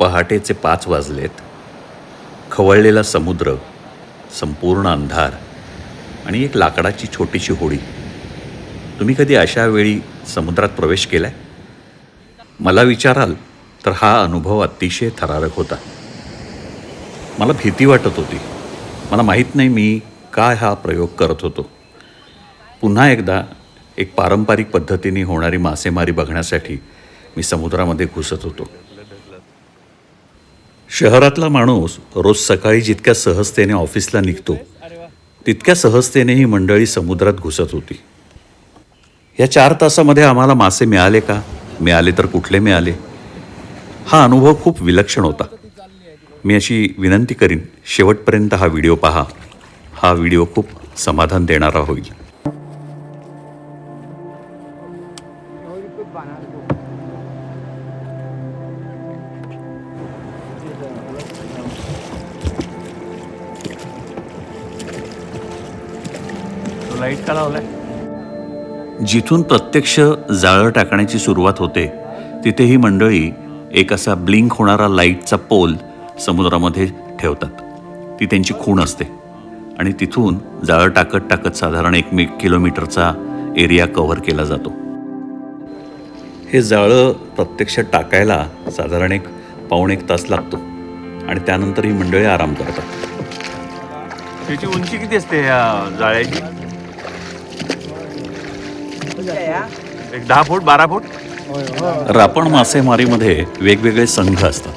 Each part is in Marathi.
पहाटेचे 5 वाजलेत. खवळलेला समुद्र, संपूर्ण अंधार आणि एक लाकडाची छोटीशी होडी. तुम्ही कधी अशा वेळी समुद्रात प्रवेश केलाय? मला विचाराल तर हा अनुभव अतिशय थरारक होता. मला भीती वाटत होती. मला माहीत नाही मी काय हा प्रयोग करत होतो. पुन्हा एकदा एक पारंपरिक पद्धतीने होणारी मासेमारी बघण्यासाठी मी समुद्रामध्ये घुसत होतो. शहरातला माणूस रोज सकाळी जितक्या सहजतेने ऑफिसला निघतो तितक्या सहजतेने ही मंडळी समुद्रात घुसत होती. या 4 तासामध्ये आम्हाला मासे मिळाले का? मिळाले तर कुठले मिळाले? हा अनुभव खूप विलक्षण होता. मी अशी विनंती करीन, शेवटपर्यंत हा व्हिडिओ पहा. हा व्हिडिओ खूप समाधान देणारा होईल. लाईट का लावलाय? जिथून प्रत्यक्ष जाळं टाकण्याची सुरुवात होते तिथे ही मंडळी एक असा ब्लिंक होणारा लाईटचा पोल समुद्रामध्ये ठेवतात. ती त्यांची खूण असते आणि तिथून जाळं टाकत टाकत साधारण 1 किलोमीटरचा एरिया कव्हर केला जातो. हे जाळं प्रत्यक्ष टाकायला साधारण 1-1.25 तास लागतो आणि त्यानंतर ही मंडळी आराम करतात. त्याची उंची किती असते या जाळ्याची? एक 10 फूट 12 फूट. रापण मासेमारीमध्ये वेगवेगळे संघ असतात.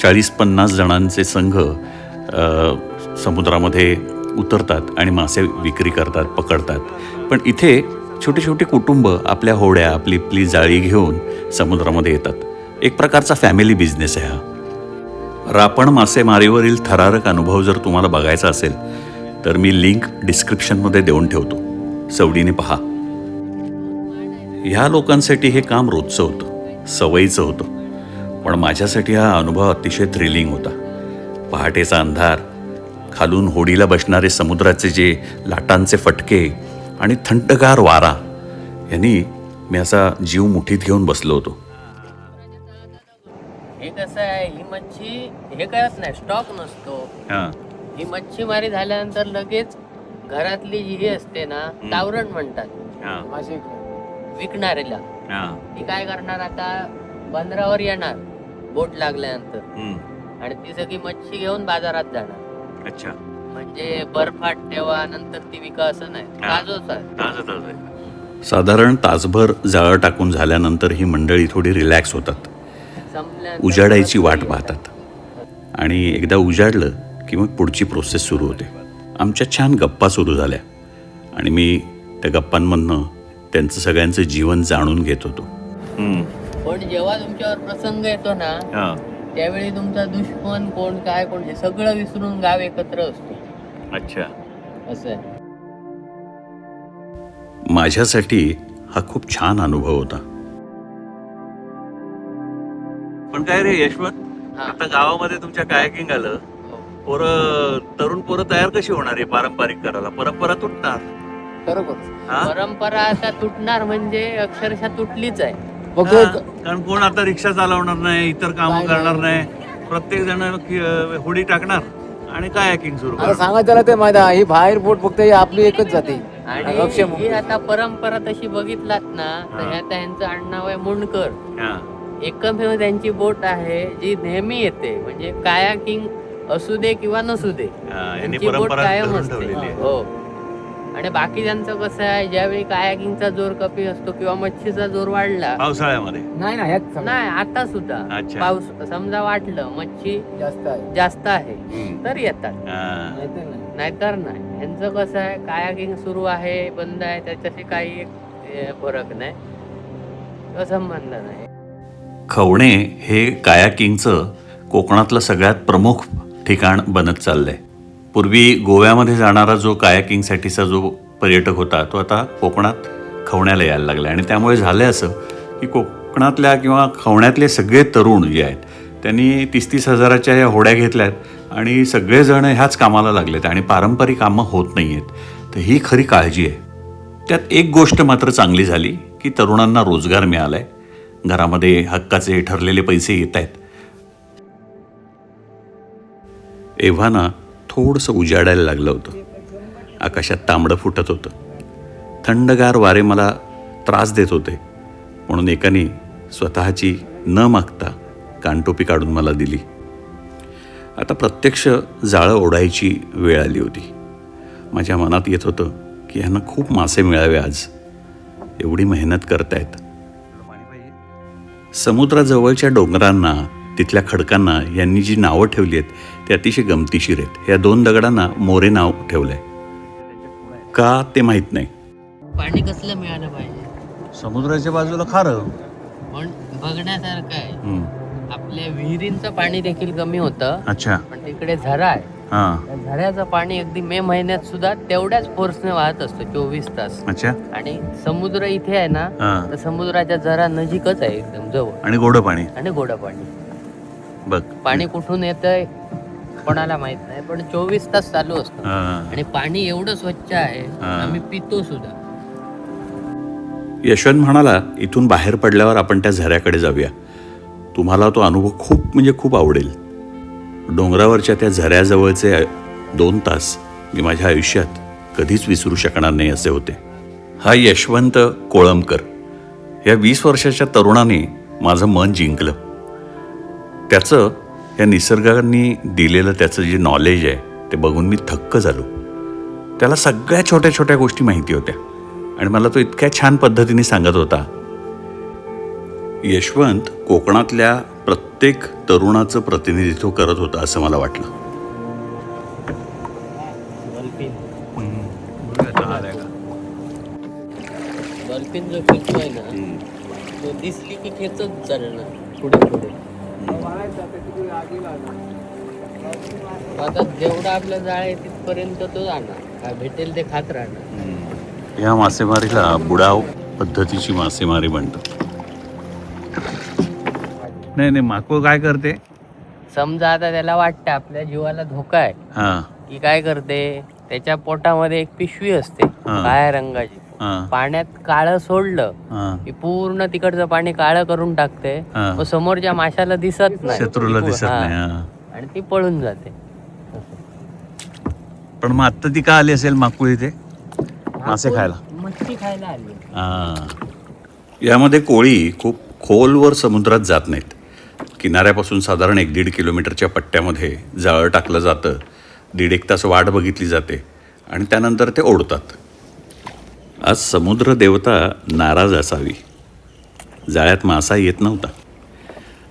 40-50 जणांचे संघ समुद्रामध्ये उतरतात आणि मासे विक्री करतात, पकडतात. पण इथे छोटे छोटे कुटुंब आपल्या होड्या, आपली जाळी घेऊन समुद्रामध्ये येतात. एक प्रकारचा फॅमिली बिझनेस आहे हा. रापण मासेमारीवरील थरारक अनुभव जर तुम्हाला बघायचा असेल तर मी लिंक डिस्क्रिप्शनमध्ये देऊन ठेवतो. सवडीने पहा. ह्या लोकांसाठी हे काम रोजचं होतं, सवयीचं होतं. पण माझ्यासाठी हा अनुभव अतिशय थ्रिलिंग होता. पहाटेचा अंधार, खालून होडीला बसणारे समुद्राचे जे लाटांचे फटके आणि थंडगार वारा यांनी मी असा जीव मुठीत घेऊन बसलो होतो. हे कसं आहे, ही मच्छी हे कळत नाही, स्टॉक नसतो. ही मच्छीमारी झाल्यानंतर लगेच घरातली जी हे असते ना, तावरण म्हणतात विकणाऱ्याला. ती काय करणार, आता बंदरावर येणार बोट लागल्यानंतर आणि ती सगळी मच्छी घेऊन बाजारात जाणार. अच्छा. म्हणजे बर्फात ठेवा नंतर ती विका असं नाही, ताजंच आहे. साधारण तासभर जाळं टाकून झाल्यानंतर ही मंडळी थोडी रिलॅक्स होतात, उजाडायची वाट पाहतात. आणि एकदा उजाडलं की मग पुढची प्रोसेस सुरू होते. आमच्या छान गप्पा सुरू झाल्या आणि मी त्या गप्पांमधनं त्यांचं सगळ्यांचं जीवन जाणून घेत होतो. पण जेव्हा तुमच्यावर प्रसंग येतो ना, त्यावेळी तुमचा दुश्मन कोण, काय कोण, हे सगळं विसरून गाव एकत्र असतो. अच्छा. असं आहे. माझ्यासाठी हा खूप छान अनुभव होता. पण काय रे यशवंत, आता गावामध्ये तुमच्या कायाकिंग आलं, तरुण पोरं तयार कशी होणार आहे पारंपरिक करायला? परंपरा तुटणार. परंपरा आता तुटणार म्हणजे अक्षरशः तुटलीच आहे. कारण कोण आता रिक्षा चालवणार नाही, इतर काम करणार नाही. प्रत्येक जण होडी टाकणार आणि कायाकिंग सुरू करणार. सांगा त्याला ते माहिती आहे, ही बाहेर बोट फक्त आपली एकच जाते. आणि ही आता परंपरा तशी बघितलात ना, तर ह्यांचं आडनाव आहे मुंडकर. एकमेव त्यांची बोट आहे जी नेहमी येते. म्हणजे कायाकिंग असू दे किंवा नसू दे, त्यांची बोट कायम असते. हो. आणि बाकी ज्यांचं कसं आहे, ज्यावेळी कायाकिंगचा जोर कमी असतो किंवा मच्छीचा जोर वाढला पावसाळ्यामध्ये, नाही आता सुद्धा पाऊस समजा वाटलं, मच्छी जास्त आहे तर येतात, नाहीतर नाही. ह्यांचं कसं आहे, कायाकिंग सुरू आहे बंद आहे त्याच्याशी काही फरक नाही किंवा संबंध नाही. खवणे हे कायाकिंगचं कोकणातलं सगळ्यात प्रमुख ठिकाण बनत चाललंय. पूर्वी गोव्यामध्ये जाणारा जो कायाकिंगसाठीचा जो पर्यटक होता तो आता कोकणात खवण्याला यायला लागला. आणि त्यामुळे झालं असं की कोकणातल्या किंवा खवण्यातले सगळे तरुण जे आहेत त्यांनी 30-30 हजाराच्या या होड्या घेतल्यात आणि सगळेजण ह्याच कामाला लागलेत आणि पारंपरिक कामं होत नाही आहेत. तर ही खरी काळजी आहे. त्यात एक गोष्ट मात्र चांगली झाली की तरुणांना रोजगार मिळाला आहे. घरामध्ये हक्काचे ठरलेले पैसे येत आहेत. एव्हाना थोडंसं उजाडायला लागलं होतं. आकाशात तांबडं फुटत होतं. थंडगार वारे मला त्रास देत होते, म्हणून एकाने स्वतःची न मागता कानटोपी काढून मला दिली. आता प्रत्यक्ष जाळं ओढायची वेळ आली होती. माझ्या मनात येत होतं की ह्यांना खूप मासे मिळावे आज, एवढी मेहनत करतायत. समुद्राजवळच्या डोंगरांना, तिथल्या खडकांना यांनी जी नावं ठेवली आहेत ती अतिशय गमतीशीर आहेत. ह्या 2 दगडांना मोरे नाव ठेवलंय. का ते माहीत नाही. पाणी कसलं मिळालं पाहिजे समुद्राच्या बाजूला खारं. पण बघण्यासारखं आहे. आपल्या विहिरींचं पाणी देखील कमी होतं, अच्छा. पण तिकडे झरा आहे. हां. त्या झऱ्याचं पाणी अगदी मे महिन्यात सुद्धा तेवढ्याच फोर्सने वाहत असतो 24 तास. अच्छा. आणि समुद्र इथे आहे ना, हां. तर समुद्राच्या जरा नजीकच आहे, एकदम जवळ. आणि गोडं पाणी. आणि गोडं पाणी. बघ. पाणी कुठून येतंय कोणाला माहित नाही, पण 24 तास चालू असतं. हां. आणि पाणी एवढं स्वच्छ आहे, हां. आम्ही पितो सुद्धा. यशवंत म्हणाला, इथून बाहेर पडल्यावर आपण त्या झऱ्याकडे जाऊया. तुम्हाला तो अनुभव खूप म्हणजे खूप आवडेल. डोंगरावरच्या त्या झऱ्याजवळचे 2 तास मी माझ्या आयुष्यात कधीच विसरू शकणार नाही असे होते. हा यशवंत कोळंबकर या 20 वर्षाच्या तरुणाने माझं मन जिंकलं. त्याचं या निसर्गाने दिलेलं त्याचं जे नॉलेज आहे ते बघून मी थक्क झालो. त्याला सगळ्या छोट्या छोट्या गोष्टी माहिती होत्या आणि मला तो इतक्या छान पद्धतीने सांगत होता. यशवंत कोकणातल्या प्रत्येक तरुणाचं प्रतिनिधित्व करत होता असं मला वाटलं. डॉल्फिन जो खेचतोय ना, तो दिसली की खेचत चालणार पुढे पुढे. आता जेवढा आपलं जाळ आहे तिथपर्यंत तो जाणार, काय भेटेल ते खात राहणार. या मासेमारीला बुडाव पद्धतीची मासेमारी म्हणतात. नाही माको काय करते. समजा आता त्याला वाटतं आपल्या जीवाला धोका आहे, हां. की काय करते, त्याच्या पोटामध्ये एक पिशवी असते हा. काळ्या रंगाची. हां. पाण्यात काळं सोडलं हां. की पूर्ण तिकडचं पाणी काळं करून टाकते. हा. मग समोरच्या माशाला दिसत नाही, शत्रूला दिसत हा. नाही. हां. आणि ती पळून जाते. पण मग आत्ता ती का आली असेल माकुळ इथे मासे खायला. मच्छी खायला आली. हां. यामध्ये कोळी खूप खोलवर समुद्रात जात नाहीत. किनाऱ्यापासून साधारण 1-1.5 किलोमीटरच्या पट्ट्यामध्ये जाळं टाकलं जातं. 1.5 तास वाट बघितली जाते आणि त्यानंतर ते ओढतात. आज समुद्र देवता नाराज असावी. जाळ्यात मासा येत नव्हता.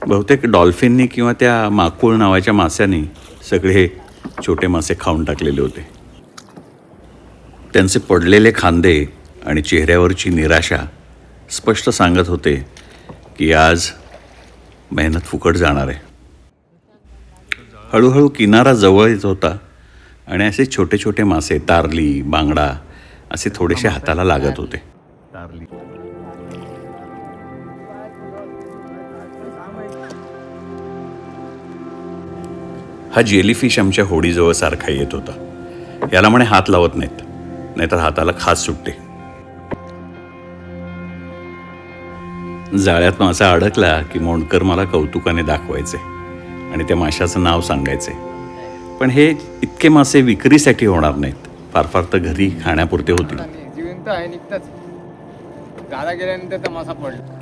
बहुतेक डॉल्फिननी किंवा त्या माकुळ नावाच्या मास्याने सगळे छोटे मासे खाऊन टाकलेले होते. त्यांचे पडलेले खांदे आणि चेहऱ्यावरची निराशा स्पष्ट सांगत होते की आज मेहनत फुकट जाणार आहे. हळूहळू किनारा जवळ येत होता आणि असे छोटे छोटे मासे, तारली, बांगडा असे थोडेसे हाताला लागत होते. हा जेलीफिश आमच्या होडीजवळ सारखा येत होता. याला म्हणे हात लावत नाहीत, नाहीतर हाताला खाज सुटते. जाळ्यात मासा अडकला की मोंडकर मला कौतुकाने दाखवायचे आणि त्या माशाचं नाव सांगायचे. पण हे इतके मासे विक्रीसाठी होणार नाहीत, फार फार तर घरी खाण्यापुरते होतील. जिवंत आहे निघताच गाडा गेल्यानंतर तर मासा पडला.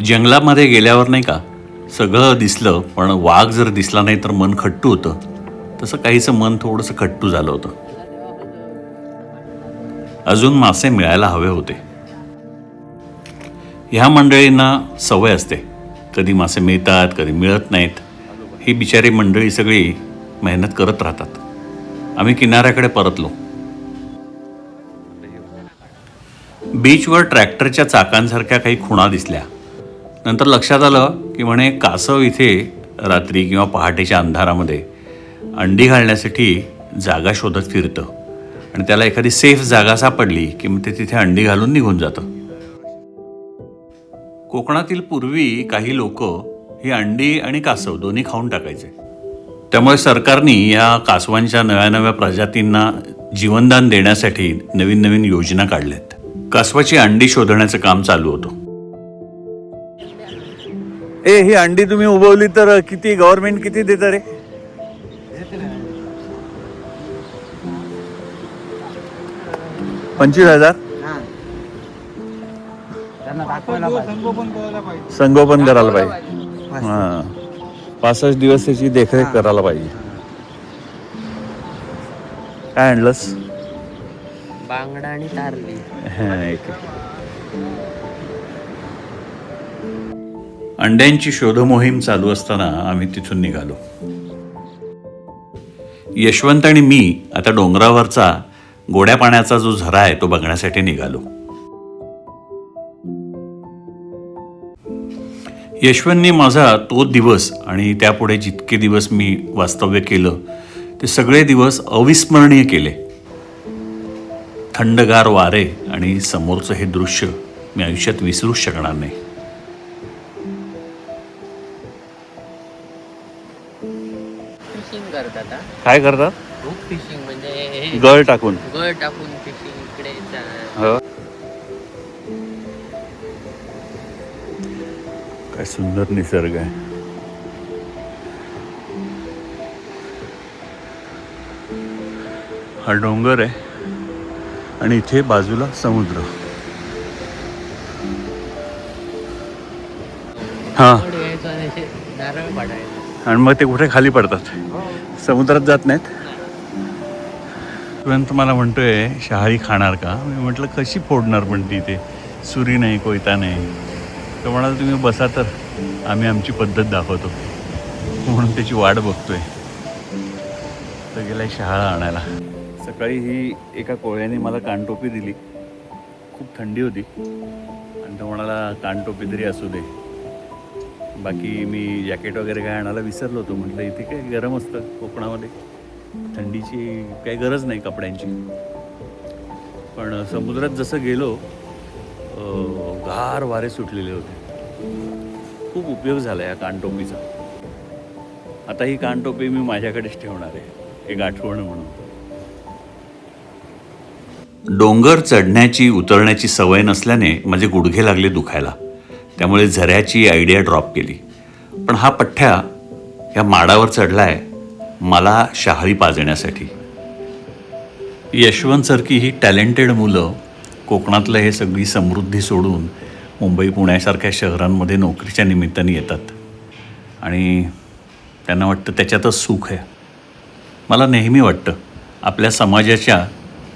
जंगलामध्ये गेल्यावर नाही का सगळं दिसलं, पण वाघ जर दिसला नाही तर मन खट्टू होतं. तसं काहीसं मन थोडंसं खट्टू झालं होतं. अजून मासे मिळायला हवे होते. ह्या मंडळींना सवय असते, कधी मासे मिळतात कधी मिळत नाहीत. ही बिचारी मंडळी सगळी मेहनत करत राहतात. आम्ही किनाऱ्याकडे परतलो. बीचवर ट्रॅक्टरच्या चाकांसारख्या काही खुणा दिसल्या. नंतर लक्षात आलं की म्हणे कासव इथे रात्री किंवा पहाटेच्या अंधारामध्ये अंडी घालण्यासाठी जागा शोधत फिरतं आणि त्याला एखादी सेफ जागा सापडली की मग ते तिथे अंडी घालून निघून जातं. कोकणातील पूर्वी काही लोक ही अंडी आणि कासव दोन्ही खाऊन टाकायचे. त्यामुळे सरकारने या कासवांच्या नव्या नव्या प्रजातींना जीवनदान देण्यासाठी नवीन नवीन योजना काढल्यात. कासवाची अंडी शोधण्याचं काम चालू होतं. ए ही अंडी तुम्ही उभवली तर किती गव्हर्नमेंट किती देतं रे? 25,000 संगोपन करायला पाहिजे. हा 65 दिवस त्याची देखरेख करायला पाहिजे. काय आणलंस? बांगडा आणि तारली. अंड्यांची शोधमोहीम चालू असताना आम्ही तिथून निघालो. यशवंत आणि मी आता डोंगरावरचा गोड्या पाण्याचा जो झरा आहे तो बघण्यासाठी निघालो. यशवंतनी माझा तो दिवस आणि त्यापुढे जितके दिवस मी वास्तव्य केलं ते सगळे दिवस अविस्मरणीय केले. थंडगार वारे आणि समोरचं हे दृश्य मी आयुष्यात विसरूच शकणार नाही. फिशिंग करतात हा. काय करतात? हुक फिशिंग म्हणजे हे गळ टाकून. गळ टाकून फिशिंग इकडे काय सुंदर निसर्ग आहे. हा डोंगर आहे आणि इथे बाजूला समुद्र. हा घ्यायचं आणि असे नारळ पाडायचं. आणि मग ते कुठे खाली पडतात, समुद्रात जात नाहीत. तुरंत मला म्हणतोय शहाळी खाणार का? मी म्हटलं कशी फोडणार, पण ती ते सुरी नाही, कोयता नाही. तो म्हणाला तुम्ही बसा तर आम्ही आमची पद्धत दाखवतो. म्हणून त्याची वाट बघतोय. तर गेलाय शहाळा आणायला. सकाळी ही एका कोळ्याने मला कानटोपी दिली. खूप थंडी होती आणि तो म्हणाला कानटोपी तरी असू दे. बाकी मी जॅकेट वगैरे काय आणायला विसरलो होतो. म्हटलं इथे काय गरम असतं कोकणामध्ये, थंडीची काही गरज नाही कपड्यांची. पण समुद्रात जसं गेलो गार वारे सुटलेले होते. खूप उपयोग झाला या कानटोपीचा. आता ही कानटोपी मी माझ्याकडेच ठेवणार आहे, एक आठवण म्हणून. डोंगर चढण्याची उतरण्याची सवय नसल्याने माझे गुडघे लागले दुखायला. त्यामुळे झऱ्याची आयडिया ड्रॉप केली. पण हा पठ्ठ्या या माडावर चढलाय मला शहाळी पाजण्यासाठी. यशवंतसारखी ही टॅलेंटेड मुलं कोकणातलं हे सगळी समृद्धी सोडून मुंबई पुण्यासारख्या शहरांमध्ये नोकरीच्या निमित्ताने येतात आणि त्यांना वाटतं त्याच्यातच सुख आहे. मला नेहमी वाटतं आपल्या समाजाच्या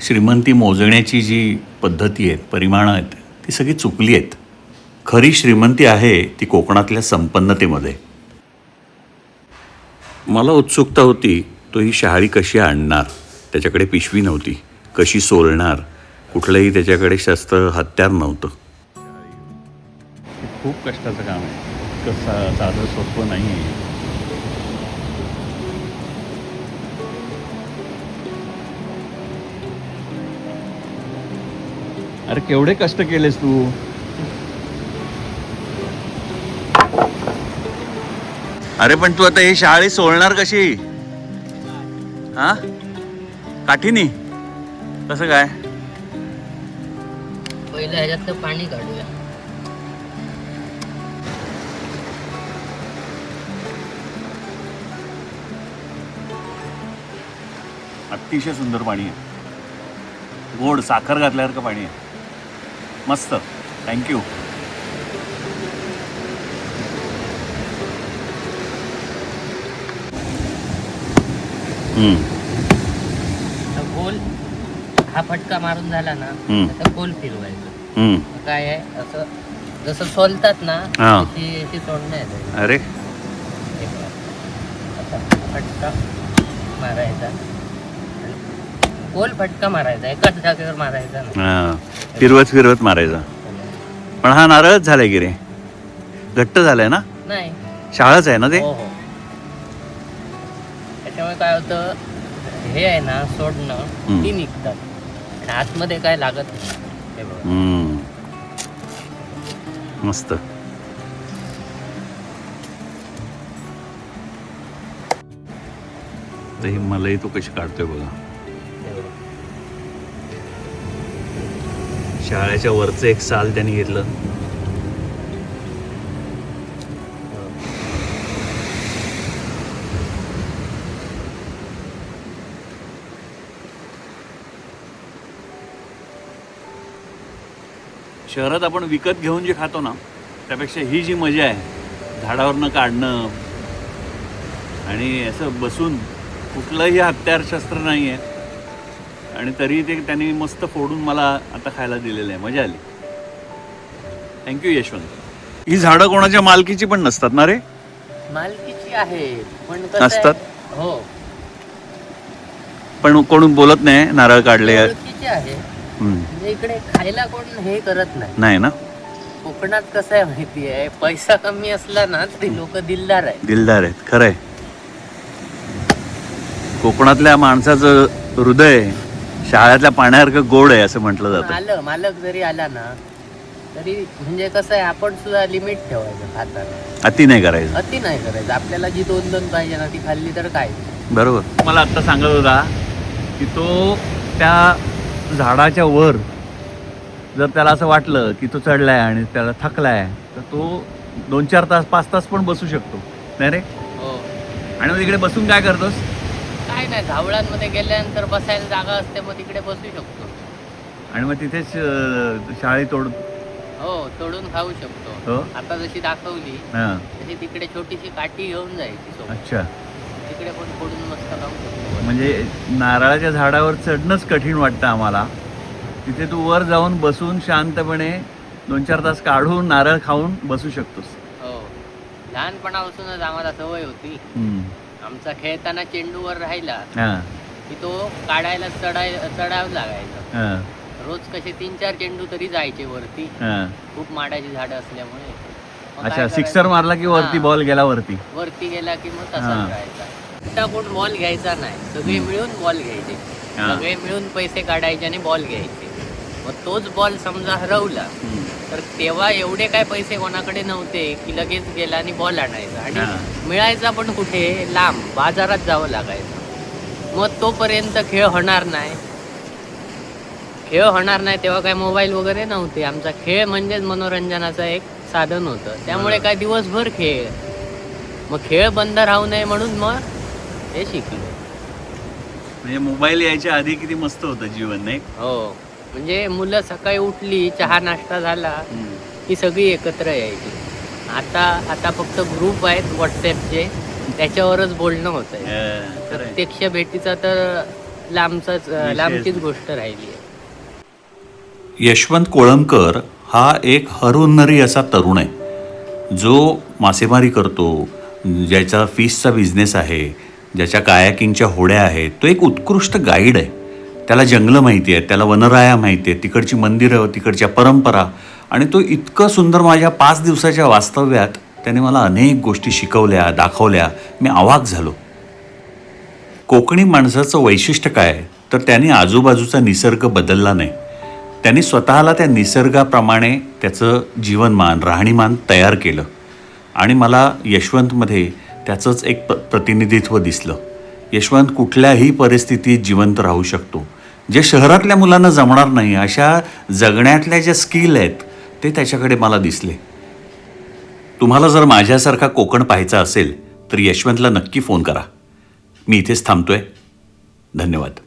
श्रीमंती मोजण्याची जी पद्धती आहेत, परिमाणं आहेत, ती सगळी चुकली आहेत. खरी श्रीमंती आहे ती कोकणातल्या संपन्नतेमध्ये. मला उत्सुकता होती तो ही शहाळी कशी आणणार. त्याच्याकडे पिशवी नव्हती, कशी सोलणार, कुठलंही त्याच्याकडे शस्त्र हत्यार नव्हतं. खूप कष्टाचं काम आहे, कसं साधं सोपं नाही आहे. अरे केवढे कष्ट केलेस तू. अरे पण तू आता ही शहाळी सोलणार कशी? हा काठीनी कसं काय? पहिलं ह्याच्यातलं पाणी काढूया. अतिशय सुंदर पाणी आहे, गोड साखर घातल्यासारखं पाणी आहे. मस्त, थँक्यू. गोल हा फटका मारून झाला ना, आता गोल फिरवायचं. हम्म. काय आहे असं जसं सोलतात ना हा. ती सोडणं आहे. अरे फटका मारायचा, गोल फटका मारायचा, एकाच जागेवर मारायचा ना. हा, फिरवत फिरवत मारायचा. पण हा नारळच झालाय की रे, घट्ट झालाय ना? नाही, शाळाच आहे ना ते. हो हो. त्याच्यामुळे काय होतं, हे आहे ना सोडणं ती निघतात आणि आतमध्ये काय लागत नाही. हे बघा. मस्त. ही मलाही तो कशी काढतोय बघा. हे बघा. शाळेच्या वरचं एक साल त्यांनी घेतलं शहरात आपण विकत घेऊन जे खातो ना त्यापेक्षा ही जी मजा आहे झाडावरनं काढणं आणि असं बसून, कुठलंही हत्यारशस्त्र नाही आहे आणि तरी ते त्यांनी मस्त फोडून मला आता खायला दिलेलं आहे. मजा आली. थँक्यू यशवंत. ही झाडं कोणाच्या मालकीची पण नसतात ना रे? मालकीची आहे पण कसं आहे- असतात? हो, पण कोण बोलत नाही नारळ काढले. ओळखीची आहे. म्हणजे इकडे खायला कोण हे करत नाही. नाही ना? कोकणात कसं आहे माहिती आहे, पैसा कमी असला ना ते लोक दिलदार आहे. दिलदार आहेत, खरंय. कोकणातल्या माणसाचं हृदय शाळेतल्या पाण्यासारखं गोड आहे असं म्हटलं पण जातं. आलं मालक जरी आला ना तरी म्हणजे कसं आहे, आपण सुद्धा लिमिट ठेवायचं खाताना. अति नाही करायचं. अति नाही करायचं. आपल्याला जी 2-2 पाहिजे ना ती खाल्ली तर काय. बरोबर. मला आत्ता सांगत होता की तो त्या झाडाच्या वर जर त्याला असं वाटलं की तो चढलाय आणि त्याला थकलाय तर तो 2-4 तास 5 तास पण बसू शकतो, नाही रे? हो. आणि मग इकडे बसून काय करतोस? काय नाही, झावळांमध्ये गेल्यानंतर बसायला जागा असते, मग तिकडे बसू शकतो. आणि मग तिथेच शाळी तोड. हो, तोडून खाऊ शकतो. हो. आता जशी दाखवली हां. तशी तिकडे छोटीशी काठी घेऊन जायची सोबत. अच्छा. तिकडे पण फोडून मस्त खाऊ शकतो. म्हणजे नारळाच्या झाडावर चढणंच कठीण वाटतं आम्हाला. तिथे तू वर जाऊन बसून शांतपणे 2-4 तास काढून नारळ खाऊन बसू शकतोस. हो, लहानपणापासूनच आम्हाला सवय होती. आमचा खेळताना चेंडूवर राहिला हां. की तो काढायला चढावं लागायचं. हां. रोज कसे 3-4 चेंडू तरी जायचे वरती, हां. खूप माडाची झाडं असल्यामुळे. मग अच्छा, काय सिक्सर करायचं? मारला की वरती हां. बॉल गेला वरती. वरती गेला की मग हां. तसाच राहायचा. आता कोण बॉल घ्यायचा नाही, सगळे मिळून बॉल घ्यायचे. हां. सगळे मिळून पैसे काढायचे आणि बॉल घ्यायचे. मग तोच बॉल समजा हरवला तर तेव्हा एवढे काय पैसे कोणाकडे नव्हते की लगेच गेला आणि बॉल आणायचा. आणि हां. मिळायचा पण कुठे, लांब बाजारात जावं लागायचं. मग तोपर्यंत खेळ होणार नाही. खेळ होणार नाही तेव्हा काय मोबाईल वगैरे नव्हते. आमचा खेळ म्हणजेच मनोरंजनाचा एक साधन होतं. त्यामुळे काय दिवसभर खेळ. मग खेळ बंद राहू नये म्हणून मग हे शिकलो. म्हणजे मोबाईल यायच्या आधी किती मस्त होतं जीवन, नाही? हो, म्हणजे मुलं सकाळी उठली, चहा नाश्ता झाला की सगळी एकत्र यायची. आता फक्त ग्रुप आहेत व्हॉट्सॲपचे, त्याच्यावरच बोलणं होत आहे. प्रत्यक्ष भेटीचा तर लांबचीच गोष्ट राहिली आहे. यशवंत कोळंबकर हा एक हरहुन्नरी असा तरुण आहे जो मासेमारी करतो, ज्याचा फिशचा बिझनेस आहे, ज्याच्या कायाकिंगच्या होड्या आहेत. तो एक उत्कृष्ट गाईड आहे. त्याला जंगलं माहिती आहेत, त्याला वनराया माहिती आहेत, तिकडची मंदिरं, तिकडच्या परंपरा. आणि तो इतकं सुंदर माझ्या 5 दिवसाच्या वास्तव्यात त्याने मला अनेक गोष्टी शिकवल्या, दाखवल्या. मी अवाक झालो. कोकणी माणसाचं वैशिष्ट्य काय तर त्याने आजूबाजूचा निसर्ग बदलला नाही. त्यांनी स्वतःला त्या निसर्गाप्रमाणे त्याचं जीवनमान, राहणीमान तयार केलं. आणि मला यशवंतमध्ये त्याचंच एक प्रतिनिधित्व दिसलं. यशवंत कुठल्याही परिस्थितीत जिवंत राहू शकतो. जे शहरातल्या मुलांना जमणार नाही अशा जगण्यातल्या ज्या स्किल आहेत ते त्याच्याकडे मला दिसले. तुम्हाला जर माझ्यासारखा कोकण पाहायचा असेल तर यशवंतला नक्की फोन करा. मी इथेच थांबतोय. धन्यवाद.